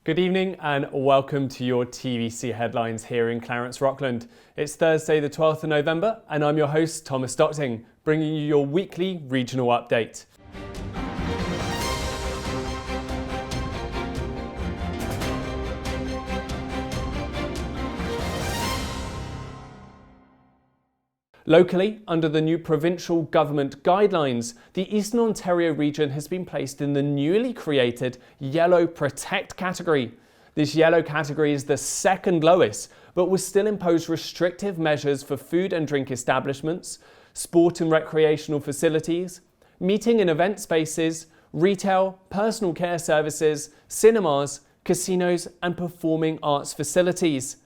Good evening and welcome to your TVC headlines here in Clarence, Rockland. It's Thursday the 12th of November and I'm your host Thomas Docting, bringing you your weekly regional update. Locally, under the new provincial government guidelines, the Eastern Ontario region has been placed in the newly created Yellow Protect category. This yellow category is the second lowest, but will still impose restrictive measures for food and drink establishments, sport and recreational facilities, meeting and event spaces, retail, personal care services, cinemas, casinos, and performing arts facilities.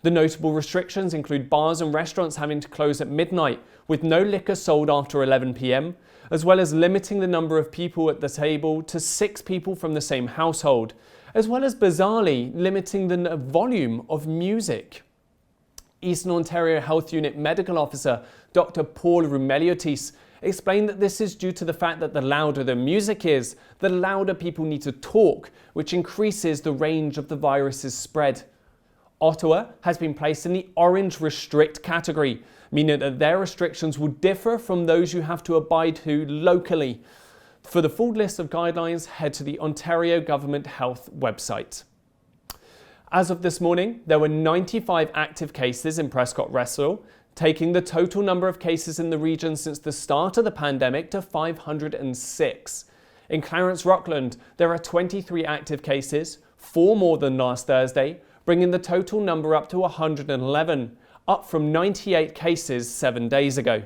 The notable restrictions include bars and restaurants having to close at midnight with no liquor sold after 11 p.m, as well as limiting the number of people at the table to 6 people from the same household, as well as bizarrely limiting the volume of music. Eastern Ontario Health Unit Medical Officer Dr. Paul Rumeliotis explained that this is due to the fact that the louder the music is, the louder people need to talk, which increases the range of the virus's spread. Ottawa has been placed in the orange restrict category, meaning that their restrictions will differ from those you have to abide to locally. For the full list of guidelines, head to the Ontario Government Health website. As of this morning, there were 95 active cases in Prescott Russell, taking the total number of cases in the region since the start of the pandemic to 506. In Clarence Rockland, there are 23 active cases, 4 more than last Thursday, bringing the total number up to 111, up from 98 cases 7 days ago.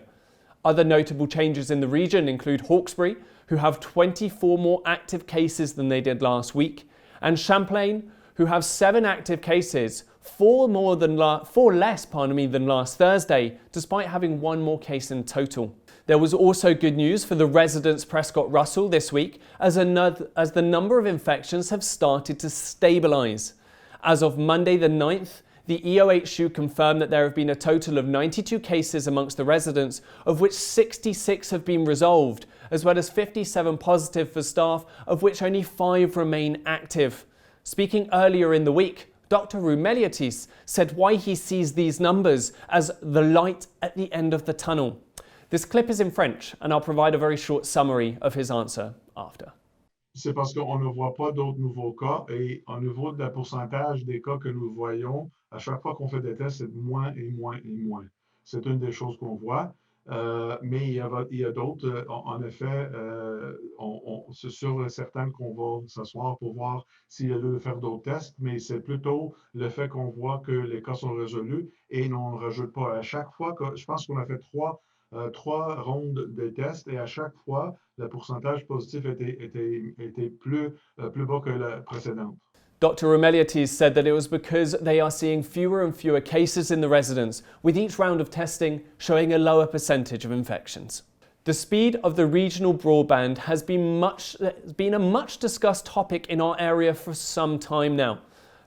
Other notable changes in the region include Hawkesbury, who have 24 more active cases than they did last week, and Champlain, who have 7 active cases, 4 less than last Thursday, despite having 1 more case in total. There was also good news for the residents Prescott Russell this week, as the number of infections have started to stabilise. As of Monday the 9th, the EOHU confirmed that there have been a total of 92 cases amongst the residents, of which 66 have been resolved, as well as 57 positive for staff, of which only 5 remain active. Speaking earlier in the week, Dr. Rumeliotis said why he sees these numbers as the light at the end of the tunnel. This clip is in French, and I'll provide a very short summary of his answer after. C'est parce qu'on ne voit pas d'autres nouveaux cas et au niveau de la pourcentage des cas que nous voyons, à chaque fois qu'on fait des tests, c'est de moins et moins et moins. C'est une des choses qu'on voit, mais il y a d'autres, en effet, c'est sûr et certain qu'on va s'asseoir pour voir s'il y a lieu de faire d'autres tests, mais c'est plutôt le fait qu'on voit que les cas sont résolus et on ne rajoute pas. À chaque fois, je pense qu'on a fait 3 rondes de tests et à chaque fois, le pourcentage positif était plus bas que la précédente. Dr. Rumeliotis said that it was because they are seeing fewer and fewer cases in the residents, with each round of testing showing a lower percentage of infections. The speed of the regional broadband has been a much discussed topic in our area for some time now.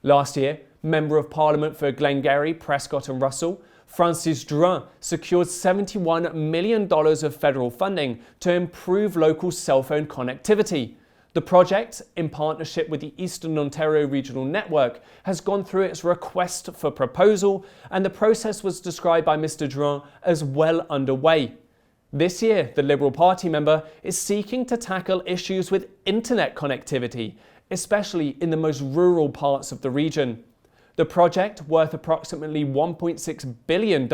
Last year, Member of Parliament for Glengarry, Prescott and Russell, Francis Drouin, secured $71 million of federal funding to improve local cell phone connectivity. The project, in partnership with the Eastern Ontario Regional Network, has gone through its request for proposal, and the process was described by Mr. Drouin as well underway. This year, the Liberal Party member is seeking to tackle issues with internet connectivity, especially in the most rural parts of the region. The project, worth approximately $1.6 billion,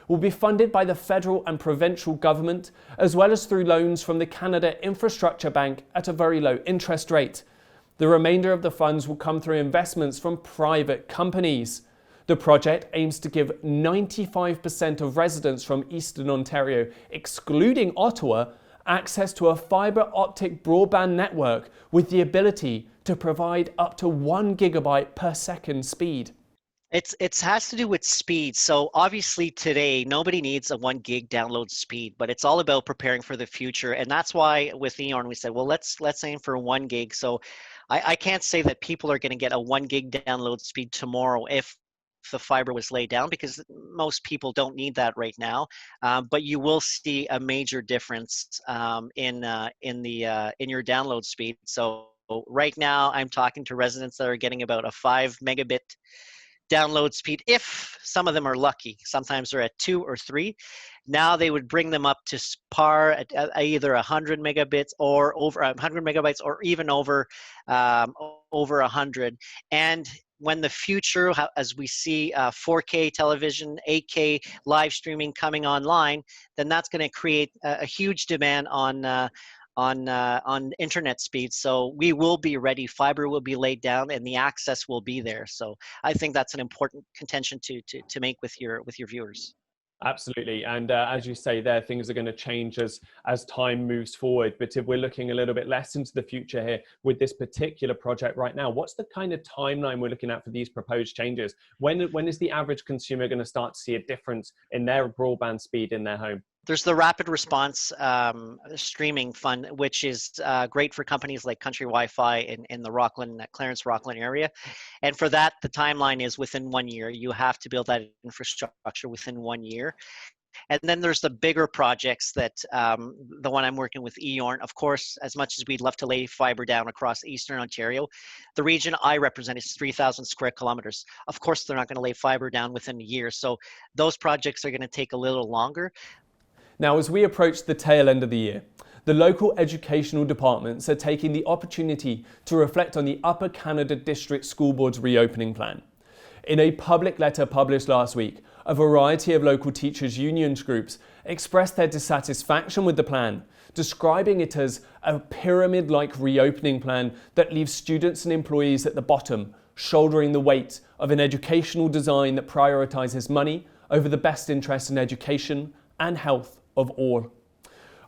will be funded by the federal and provincial government, as well as through loans from the Canada Infrastructure Bank at a very low interest rate. The remainder of the funds will come through investments from private companies. The project aims to give 95% of residents from Eastern Ontario, excluding Ottawa, access to a fibre optic broadband network with the ability to provide up to 1 gigabyte per second speed. It has to do with speed. So obviously today nobody needs a 1 gig download speed, but it's all about preparing for the future. And that's why with Eon we said, well, let's aim for 1 gig. So I can't say that people are going to get a 1 gig download speed tomorrow if the fiber was laid down, because most people don't need that right now. But you will see a major difference in your download speed. So right now I'm talking to residents that are getting about a 5 megabit download speed, if some of them are lucky. Sometimes they're at 2 or 3. Now they would bring them up to par at either 100 megabits or over 100 megabytes, or even over 100. And when the future, as we see 4K television, 8K live streaming coming online, then that's going to create a huge demand on internet speed. So we will be ready. Fiber will be laid down, and the access will be there. So I think that's an important contention to make with your viewers. Absolutely. And as you say there, things are going to change as time moves forward. But if we're looking a little bit less into the future here with this particular project right now, what's the kind of timeline we're looking at for these proposed changes? When is the average consumer going to start to see a difference in their broadband speed in their home? There's the rapid response streaming fund, which is great for companies like Country Wi-Fi in the Clarence Rockland area. And for that, the timeline is within 1 year. You have to build that infrastructure within 1 year. And then there's the bigger projects that the one I'm working with, EORN. Of course, as much as we'd love to lay fiber down across Eastern Ontario, the region I represent is 3,000 square kilometers. Of course, they're not going to lay fiber down within a year. So those projects are going to take a little longer. Now, as we approach the tail end of the year, the local educational departments are taking the opportunity to reflect on the Upper Canada District School Board's reopening plan. In a public letter published last week, a variety of local teachers' unions groups expressed their dissatisfaction with the plan, describing it as a pyramid-like reopening plan that leaves students and employees at the bottom, shouldering the weight of an educational design that prioritises money over the best interests in education and health of all.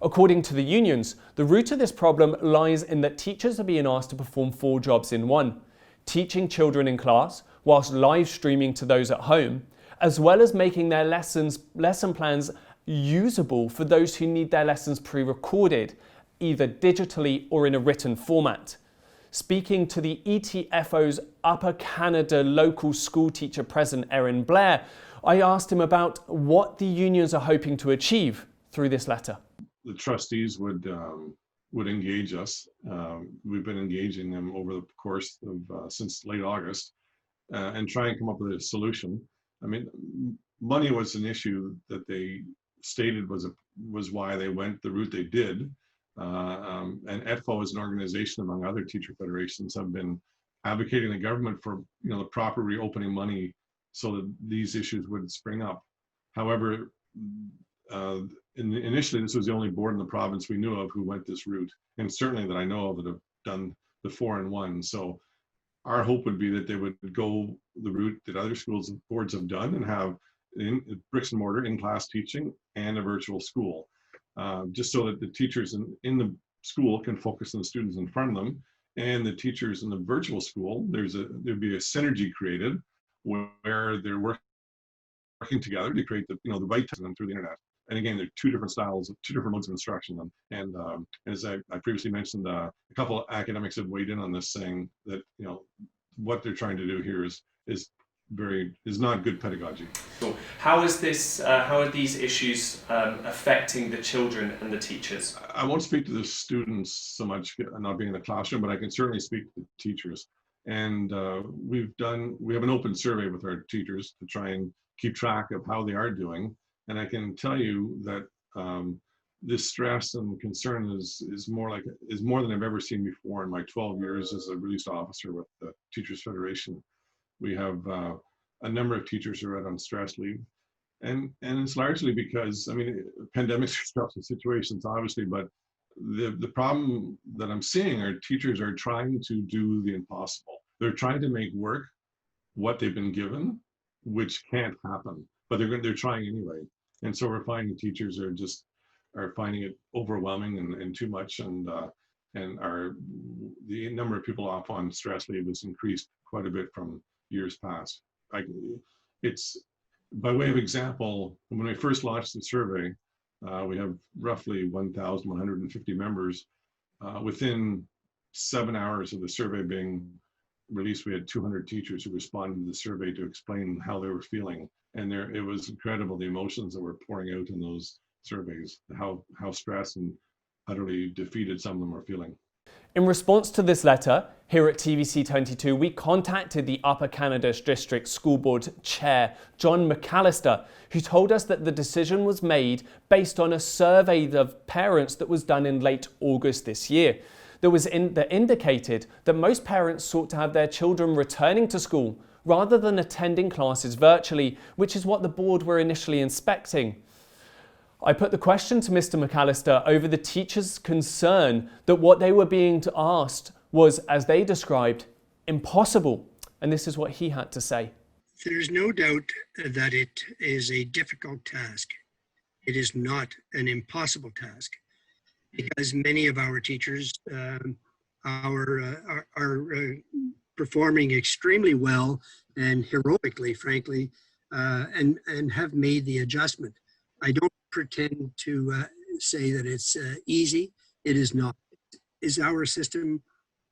According to the unions, the root of this problem lies in that teachers are being asked to perform 4 jobs in one: teaching children in class whilst live streaming to those at home, as well as making their lesson plans usable for those who need their lessons pre-recorded, either digitally or in a written format. Speaking to the ETFO's Upper Canada local school teacher president, Erin Blair, I asked him about what the unions are hoping to achieve through this letter. The trustees would engage us. We've been engaging them over the course of since late August, and try and come up with a solution. I mean, money was an issue that they stated was why they went the route they did. And ETFO, as an organization, among other teacher federations, have been advocating the government for the proper reopening money so that these issues wouldn't spring up. However, initially, this was the only board in the province we knew of who went this route, and certainly that I know of that have done the 4-in-1. So our hope would be that they would go the route that other schools and boards have done and have bricks and mortar in-class teaching and a virtual school, just so that the teachers in the school can focus on the students in front of them, and the teachers in the virtual school, there'd be a synergy created where they're working together to create the right to them through the internet. And again, there are 2 different styles, 2 different modes of instruction. And as I previously mentioned, a couple of academics have weighed in on this, saying that what they're trying to do here is not good pedagogy. So how are these issues affecting the children and the teachers? I won't speak to the students so much, not being in the classroom, but I can certainly speak to the teachers. And we have an open survey with our teachers to try and keep track of how they are doing. And I can tell you that this stress and concern is more than I've ever seen before in my 12 years as a released officer with the Teachers Federation. We have a number of teachers who are out on stress leave, and it's largely because, I mean, pandemics are stressful situations, obviously, but the problem that I'm seeing are teachers are trying to do the impossible. They're trying to make work what they've been given, which can't happen, but they're trying anyway. And so we're finding teachers are finding it overwhelming and too much, and the number of people off on stress leave has increased quite a bit from years past. It's by way of example, when we first launched the survey, we have roughly 1,150 members. Within 7 hours of the survey being released, we had 200 teachers who responded to the survey to explain how they were feeling. And it was incredible, the emotions that were pouring out in those surveys, how stressed and utterly defeated some of them are feeling. In response to this letter, here at TVC 22, we contacted the Upper Canada District School Board Chair, John McAllister, who told us that the decision was made based on a survey of parents that was done in late August this year. That indicated that most parents sought to have their children returning to school rather than attending classes virtually, which is what the board were initially inspecting. I put the question to Mr. McAllister over the teachers' concern that what they were being asked was, as they described, impossible. And this is what he had to say. There's no doubt that it is a difficult task. It is not an impossible task because many of our teachers are performing extremely well and heroically, frankly, and have made the adjustment. I don't pretend to say that it's easy. It is not. Is our system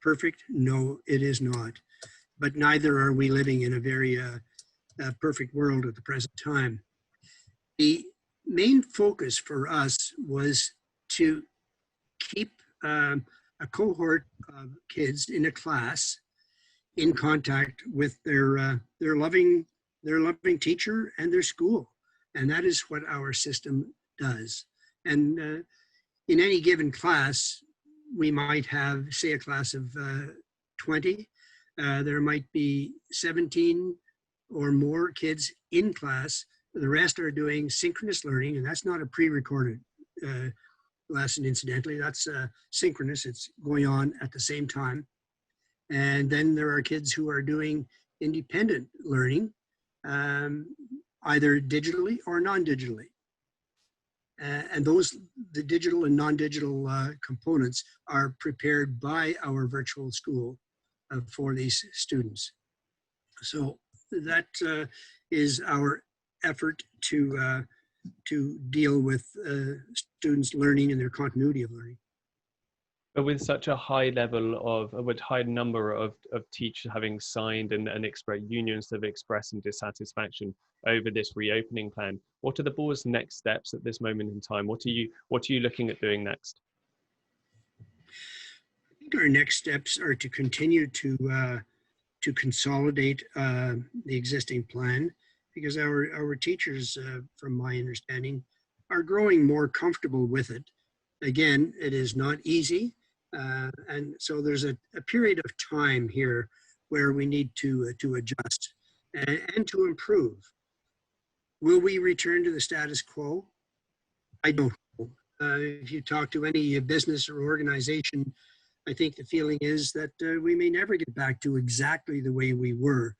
perfect? No, it is not. But neither are we living in a very perfect world at the present time. The main focus for us was to keep a cohort of kids in a class in contact with their loving teacher and their school. And that is what our system does. And in any given class, we might have, say, a class of 20. There might be 17 or more kids in class. The rest are doing synchronous learning, and that's not a pre-recorded lesson, incidentally. That's synchronous. It's going on at the same time. And then there are kids who are doing independent learning, either digitally or non-digitally. And the digital and non-digital components are prepared by our virtual school for these students. So that is our effort to deal with students learning and their continuity of learning. But with such a high level with high number of teachers having signed and unions have expressed some dissatisfaction over this reopening plan, what are the board's next steps at this moment in time? What are you looking at doing next? I think our next steps are to continue to consolidate the existing plan, because our teachers, from my understanding, are growing more comfortable with it. Again, it is not easy. And so there's a period of time here where we need to adjust and to improve. Will we return to the status quo? I don't know. If you talk to any business or organization, I think the feeling is that we may never get back to exactly the way we were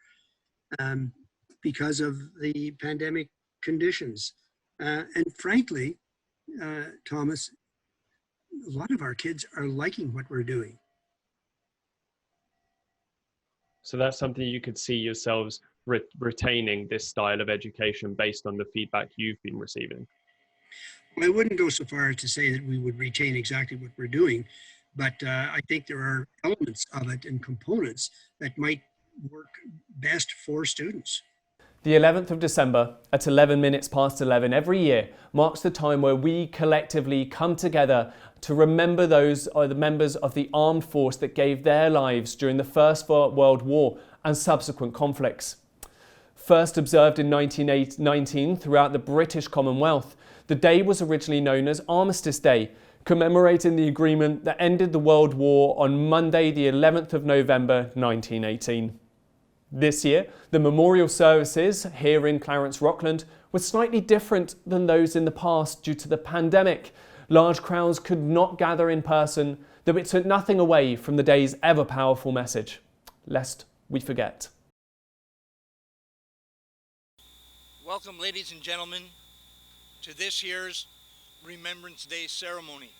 because of the pandemic conditions. And frankly, Thomas, a lot of our kids are liking what we're doing. So that's something you could see yourselves retaining, this style of education based on the feedback you've been receiving? Well, I wouldn't go so far as to say that we would retain exactly what we're doing, but I think there are elements of it and components that might work best for students. The 11th of December at 11 minutes past 11 every year marks the time where we collectively come together to remember those are the members of the armed force that gave their lives during the First World War and subsequent conflicts. First observed in 1919 throughout the British Commonwealth, the day was originally known as Armistice Day, commemorating the agreement that ended the World War on Monday, the 11th of November 1918. This year, the memorial services here in Clarence Rockland were slightly different than those in the past due to the pandemic. Large crowds could not gather in person, though it took nothing away from the day's ever-powerful message, lest we forget. Welcome, ladies and gentlemen, to this year's Remembrance Day ceremony.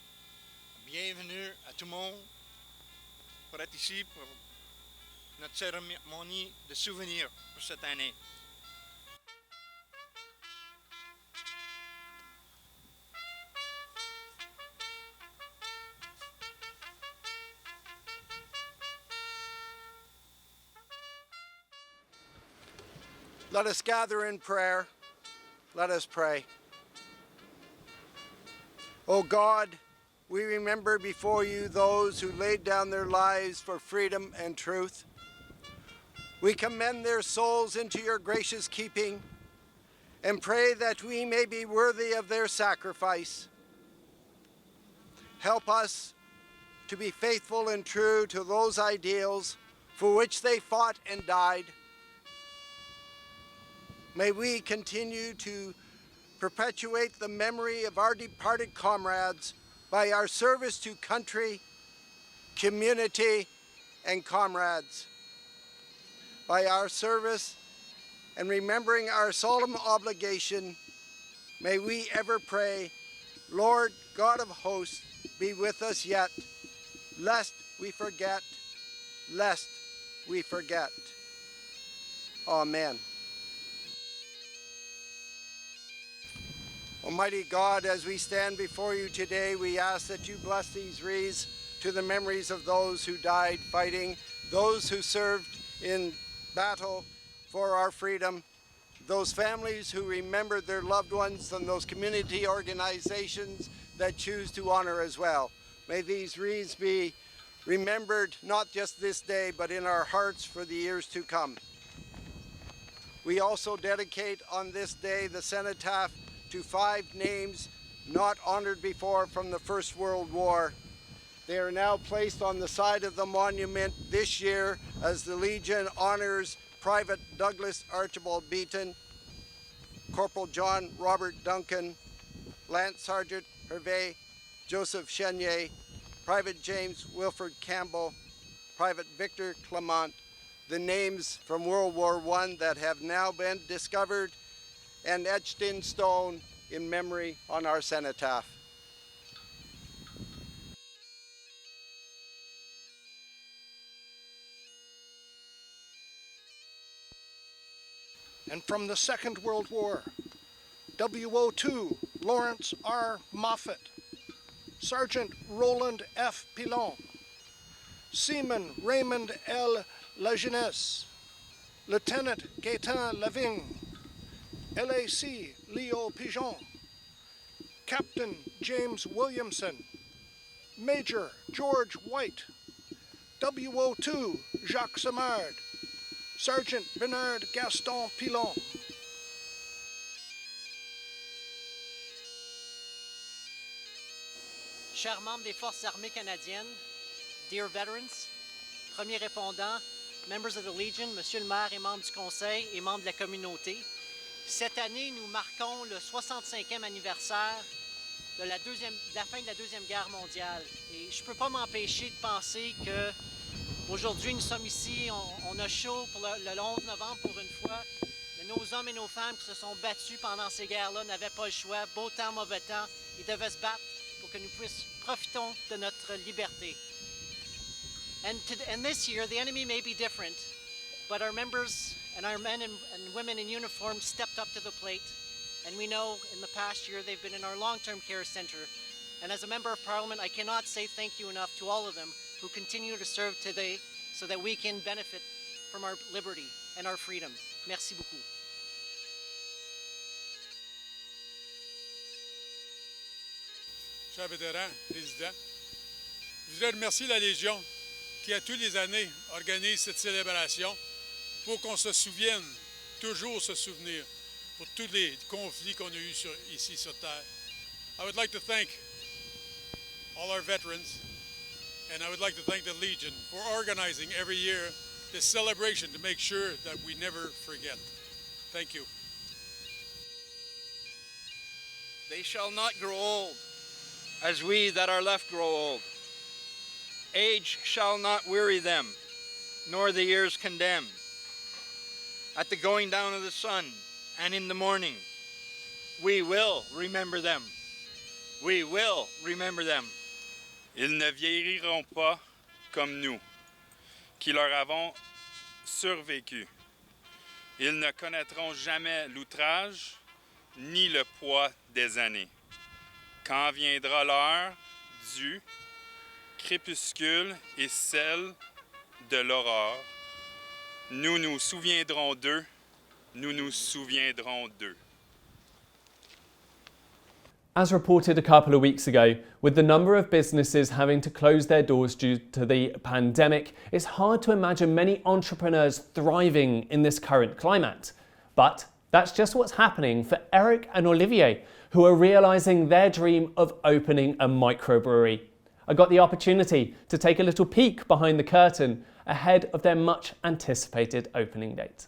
Bienvenue à tout le monde pour être ici pour notre cérémonie de souvenir pour cette année. Let us gather in prayer. Let us pray. O God, we remember before you those who laid down their lives for freedom and truth. We commend their souls into your gracious keeping and pray that we may be worthy of their sacrifice. Help us to be faithful and true to those ideals for which they fought and died. May we continue to perpetuate the memory of our departed comrades by our service to country, community, and comrades. By our service and remembering our solemn obligation, may we ever pray, Lord God of hosts, be with us yet, lest we forget, lest we forget. Amen. Almighty God, as we stand before you today, we ask that you bless these wreaths to the memories of those who died fighting, those who served in battle for our freedom, those families who remembered their loved ones, and those community organizations that choose to honor as well. May these wreaths be remembered not just this day, but in our hearts for the years to come. We also dedicate on this day the cenotaph to 5 names not honored before from the First World War. They are now placed on the side of the monument this year as the Legion honors Private Douglas Archibald Beaton, Corporal John Robert Duncan, Lance Sergeant Hervé Joseph Chenier, Private James Wilford Campbell, Private Victor Clement, the names from World War I that have now been discovered and etched in stone in memory on our cenotaph. And from the Second World War, WO2 Lawrence R. Moffat, Sergeant Roland F. Pilon, Seaman Raymond L. Lajeunesse, Lieutenant Gaétan Lavigne, LAC Leo Pigeon, Captain James Williamson, Major George White, WO2 Jacques Samard, Sergeant Bernard Gaston Pilon. Chers membres des Forces armées canadiennes, dear veterans, premiers répondants, members of the Legion, Monsieur le maire et membres du conseil et membres de la communauté, cette année, nous marquons le 65e anniversaire de la fin de la Deuxième Guerre mondiale. Et je ne peux pas m'empêcher de penser qu'aujourd'hui, nous sommes ici, on a chaud pour le 11 novembre pour une fois, mais nos hommes et nos femmes qui se sont battus pendant ces guerres-là n'avaient pas le choix, beau temps, mauvais temps, ils devaient se battre pour que nous profitons de notre liberté. And this year, the enemy may be different, but our members and our men and women in uniform stepped up to the plate. And we know in the past year they've been in our long-term care center. And as a member of parliament, I cannot say thank you enough to all of them who continue to serve today so that we can benefit from our liberty and our freedom. Merci beaucoup. Cher vétéran, président, je voudrais remercier la Légion qui, à toutes les années, organise cette célébration pour qu'on se souvienne, toujours se souvenir, pour tous les conflits qu'on a eus ici sur Terre. I would like to thank all our veterans, and I would like to thank the Legion for organizing every year this celebration to make sure that we never forget. Thank you. They shall not grow old, as we that are left grow old. Age shall not weary them, nor the years condemn. At the going down of the sun and in the morning, we will remember them. We will remember them. Ils ne vieilliront pas comme nous, qui leur avons survécu. Ils ne connaîtront jamais l'outrage ni le poids des années. Quand viendra l'heure du crépuscule et celle de l'aurore, nous nous souviendrons d'eux, nous nous souviendrons d'eux. As reported a couple of weeks ago, with the number of businesses having to close their doors due to the pandemic, it's hard to imagine many entrepreneurs thriving in this current climate. But that's just what's happening for Eric and Olivier, who are realising their dream of opening a microbrewery. I got the opportunity to take a little peek behind the curtain ahead of their much anticipated opening date.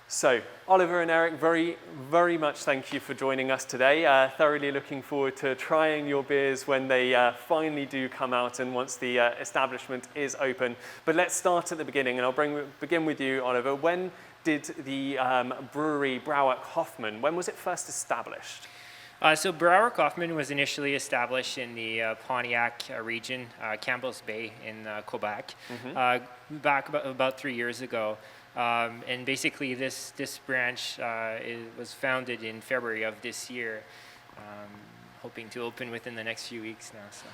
So, Oliver and Eric, very much thank you for joining us today. Thoroughly looking forward to trying your beers when they finally do come out and once the establishment is open. But let's start at the beginning, and I'll begin with you, Oliver. When did the brewery Brouwerk Hoffman, when was it first established? So Brouwerk Hoffman was initially established in the Pontiac region, Campbell's Bay in Quebec, back about 3 years ago. And basically this branch was founded in February of this year, hoping to open within the next few weeks now. So.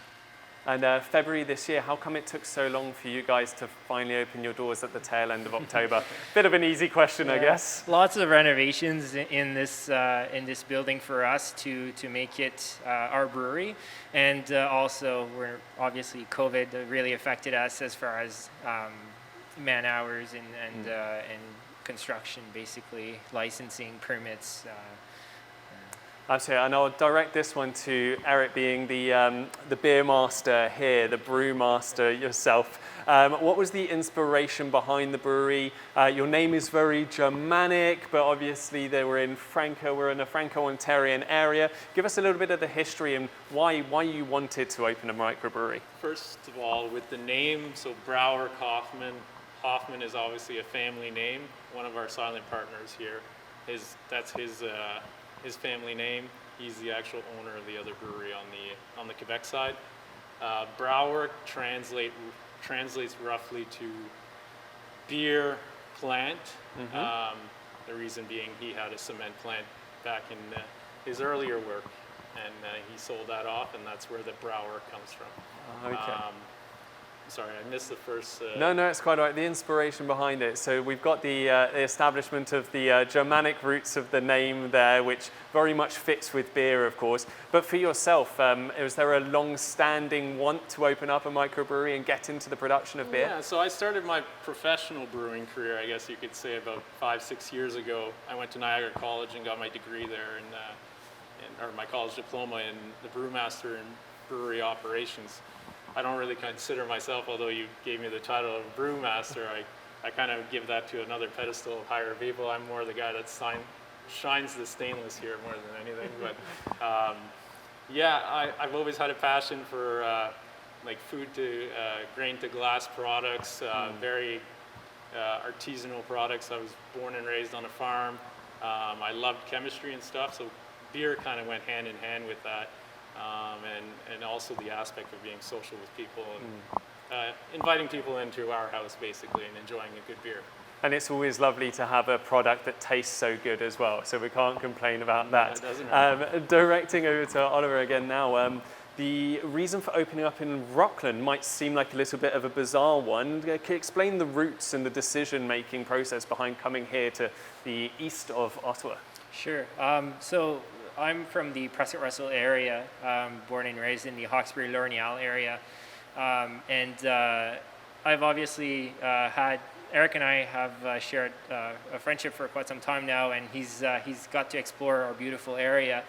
And February this year, how come it took so long for you guys to finally open your doors at the tail end of October? Bit of an easy question, yeah. I guess. Lots of renovations in this building for us to make it our brewery, and also obviously COVID really affected us as far as man hours and construction, basically licensing, permits. Absolutely, and I'll direct this one to Eric, being the beer master here, the brew master yourself. What was the inspiration behind the brewery? Your name is very Germanic, but obviously we're in a Franco-Ontarian area. Give us a little bit of the history and why you wanted to open a microbrewery. First of all, with the name, so Brouwerk Hoffman. Hoffman is obviously a family name. One of our silent partners here, that's his family name. He's the actual owner of the other brewery on the Quebec side. Brouwerk translates roughly to beer plant. The reason being he had a cement plant back in his earlier work, and he sold that off, and that's where the Brouwerk comes from. Okay. Sorry, I missed the first... No, it's quite all right. The inspiration behind it. So we've got the establishment of the Germanic roots of the name there, which very much fits with beer, of course. But for yourself, was there a long-standing want to open up a microbrewery and get into the production of beer? Yeah, so I started my professional brewing career, I guess you could say, about 5-6 years ago. I went to Niagara College and got my degree there, or my college diploma in the brewmaster in brewery operations. I don't really consider myself, although you gave me the title of brewmaster, I kind of give that to another pedestal of higher people. I'm more the guy that shines the stainless here more than anything. But yeah, I've always had a passion for like food to grain to glass products, very artisanal products. I was born and raised on a farm. I loved chemistry and stuff, so beer kind of went hand in hand with that. And also the aspect of being social with people and inviting people into our house basically and enjoying a good beer. And it's always lovely to have a product that tastes so good as well, so we can't complain about that. Directing over to Oliver again now, the reason for opening up in Rockland might seem like a little bit of a bizarre one. Can you explain the roots and the decision-making process behind coming here to the east of Ottawa? Sure. So I'm from the Prescott Russell area, born and raised in the Hawkesbury-Lorneal area. I've obviously Eric and I have shared a friendship for quite some time now, and he's got to explore our beautiful area.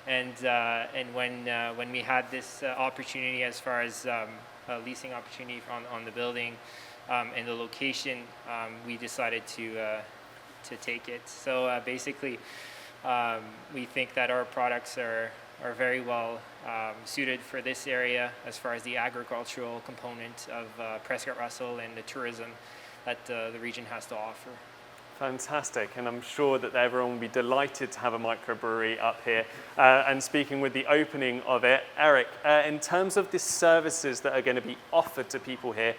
And when we had this opportunity as far as a leasing opportunity on the building and the location, we decided to take it. So basically, we think that our products are very well suited for this area as far as the agricultural component of Prescott Russell and the tourism that the region has to offer. Fantastic, and I'm sure that everyone will be delighted to have a microbrewery up here. And speaking with the opening of it, Eric, in terms of the services that are going to be offered to people here,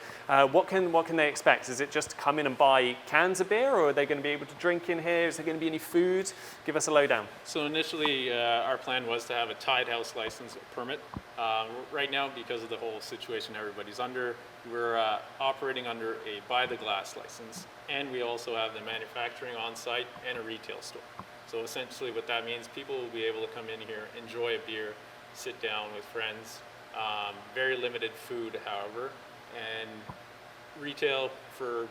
what can they expect? Is it just come in and buy cans of beer, or are they going to be able to drink in here? Is there going to be any food? Give us a lowdown. So initially, our plan was to have a tied house license permit. Right now, because of the whole situation everybody's under, we're operating under a by the glass license, and we also have the manufacturing on site and a retail store. So essentially what that means, people will be able to come in here, enjoy a beer, sit down with friends. Very limited food, however, and retail for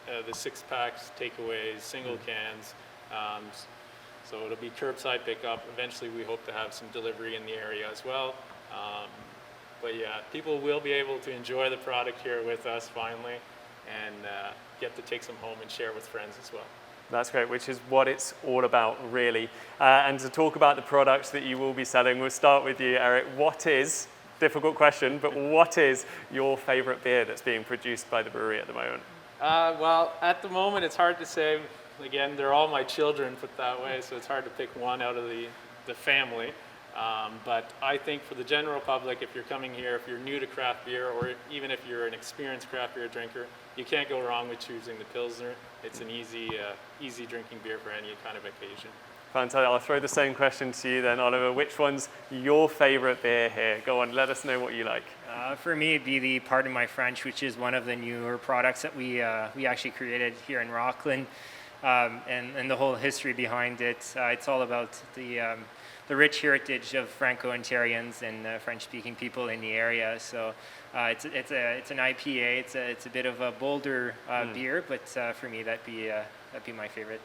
the 6-packs, takeaways, single cans. So it'll be curbside pickup. Eventually we hope to have some delivery in the area as well. But yeah, people will be able to enjoy the product here with us finally, and get to take some home and share with friends as well. That's great, which is what it's all about, really. And to talk about the products that you will be selling, we'll start with you, Eric. What is, difficult question, but what is your favorite beer that's being produced by the brewery at the moment? Well, at the moment, it's hard to say. Again, they're all my children, put that way, so it's hard to pick one out of the family. But I think for the general public, if you're coming here, if you're new to craft beer, or even if you're an experienced craft beer drinker, you can't go wrong with choosing the Pilsner. It's an easy drinking beer for any kind of occasion. Fantastic. I'll throw the same question to you then, Oliver. Which one's your favorite beer here? Go on, let us know what you like. For me, it'd be the Pardon My French, which is one of the newer products that we actually created here in Rockland, and the whole history behind it. It's all about the rich heritage of Franco-Ontarians and French-speaking people in the area. So it's an IPA. It's a bit of a bolder beer, but for me that'd be my favorite.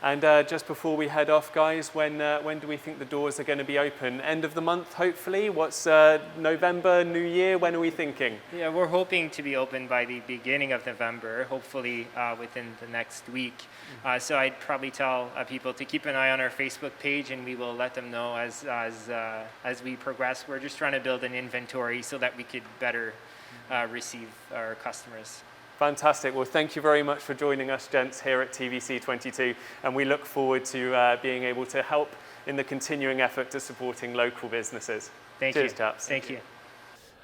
And just before we head off, guys, when do we think the doors are going to be open? End of the month, hopefully? What's November, New Year? When are we thinking? Yeah, we're hoping to be open by the beginning of November, hopefully within the next week. So I'd probably tell people to keep an eye on our Facebook page, and we will let them know as we progress. We're just trying to build an inventory so that we could better receive our customers. Fantastic. Well, thank you very much for joining us, gents, here at TVC 22, and we look forward to being able to help in the continuing effort to supporting local businesses. Cheers, chaps. Thank you.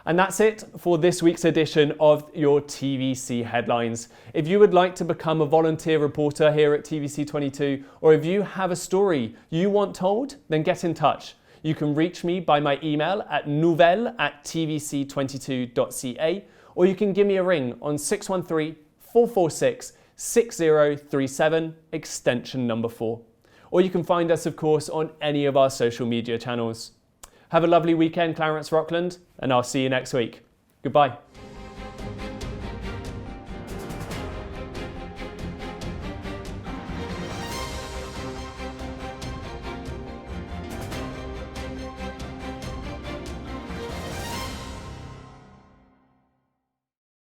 And that's it for this week's edition of your TVC Headlines. If you would like to become a volunteer reporter here at TVC 22, or if you have a story you want told, then get in touch. You can reach me by my email at nouvelle@tvc22.ca, or you can give me a ring on 613-446-6037, extension number 4. Or you can find us, of course, on any of our social media channels. Have a lovely weekend, Clarence Rockland, and I'll see you next week. Goodbye.